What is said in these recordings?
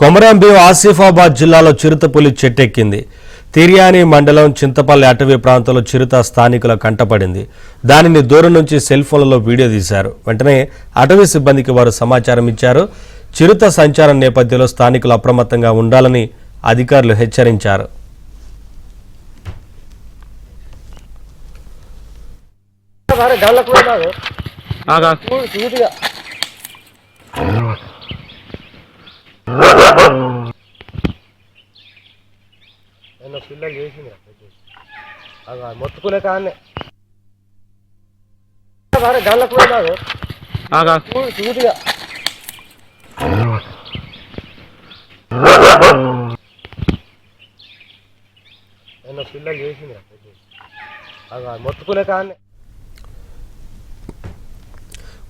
కొమరంభీం ఆసిఫాబాద్ జిల్లాలో చిరుతపులి చెట్టెక్కింది. తిర్యాని మండలం చింతపల్లి అటవీ ప్రాంతంలో చిరుత స్థానికుల కంటపడింది. దానిని దూరం నుంచి సెల్ ఫోన్లలో వీడియో తీశారు. వెంటనే అటవీ సిబ్బందికి వారు సమాచారం ఇచ్చారు. చిరుత సంచారం నేపథ్యంలో స్థానికులు అప్రమత్తంగా ఉండాలని అధికారులు హెచ్చరించారు. పిల్లలు చేసింది మొత్తుకునే కానీ గళ్ళకు పోయినాడు చూటిగా పిల్లలు చేసింది మొత్తుకునే కానీ.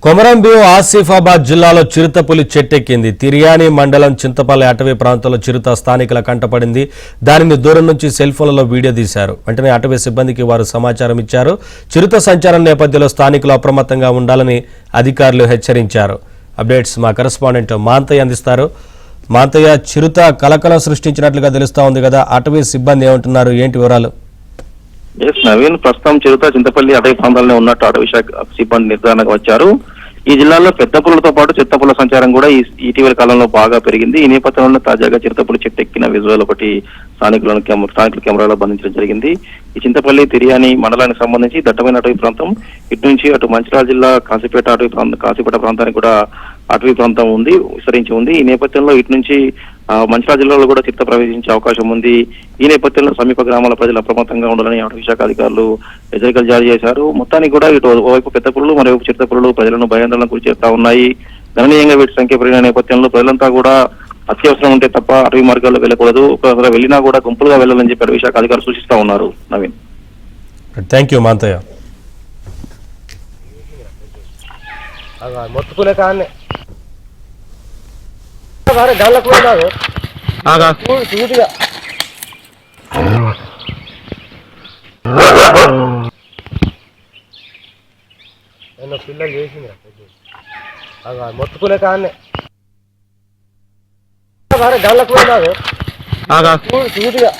కొమరంభీం ఆసిఫాబాద్ జిల్లాలో చిరుతపులి చెట్టెక్కింది. తిర్యాని మండలం చింతపల్లి అటవీ ప్రాంతంలో చిరుత స్థానికుల కంటపడింది. దానిని దూరం నుంచి సెల్ ఫోన్లలో వీడియో తీశారు. వెంటనే అటవీ సిబ్బందికి వారు సమాచారం ఇచ్చారు. చిరుత సంచారం నేపథ్యంలో స్థానికులు అప్రమత్తంగా ఉండాలని అధికారులు హెచ్చరించారు. అప్డేట్స్ మా కరెస్పాండెంట్ మాంతయ్య అందిస్తారు. మాంతయ్య, చిరుత కలకలం సృష్టించినట్లుగా తెలుస్తా ఉంది కదా, అటవీ సిబ్బంది ఏమంటున్నారు, ఏంటి వివరాలు? నవీన్, ప్రస్తుతం చిరుత చింతపల్లి అటవీ ప్రాంతాలనే ఉన్నట్టు అటవీ శాఖ సిబ్బంది నిర్ధారణకు వచ్చారు. ఈ జిల్లాలో పెద్ద పులులతో పాటు చిత్తపుల సంచారం కూడా ఇటీవల కాలంలో బాగా పెరిగింది. ఈ నేపథ్యంలో తాజాగా చిరుతపులి చెట్టెక్కిన విజువల్ ఒకటి స్థానికుల కెమెరాలో బంధించడం జరిగింది. ఈ చింతపల్లి తిర్యాని మండలానికి సంబంధించి దట్టమైన అటవీ ప్రాంతం. ఇటు నుంచి అటు మంచిర్యాల జిల్లా కాశీపేట ప్రాంతానికి కూడా అటవీ ప్రాంతం ఉంది, విస్తరించి ఉంది. ఈ నేపథ్యంలో ఇటు నుంచి మంచిర్యాల జిల్లాలో కూడా చిరుత ప్రవేశించే అవకాశం ఉంది. ఈ నేపథ్యంలో సమీప గ్రామాల ప్రజలు అప్రమత్తంగా ఉండాలని అటవీ శాఖ అధికారులు హెచ్చరికలు జారీ చేశారు. మొత్తానికి కూడా ఇటు ఓవైపు పెద్ద పులులు, మరోవైపు చిరుత పులులు ప్రజలను భయాందోళనకు గురి చేస్తా ఉన్నాయి. గణనీయంగా వీటి సంఖ్య పెరిగిన నేపథ్యంలో ప్రజలంతా కూడా అత్యవసరం ఉంటే తప్ప అటవీ మార్గాల్లో వెళ్ళకూడదు, ఒకవేళ వెళ్ళినా కూడా గుంపులుగా వెళ్ళాలని చెప్పి అటవీ శాఖ అధికారులు సూచిస్తా ఉన్నారు. Naveen, thank you Mantayya. మొత్తుకునే కానీ గళ్ళకు పోయినాడు చూటిగా పిల్లలు చేసింది మొత్తుకునే కానీ గళ్ళకు పోయినాడు చూటిగా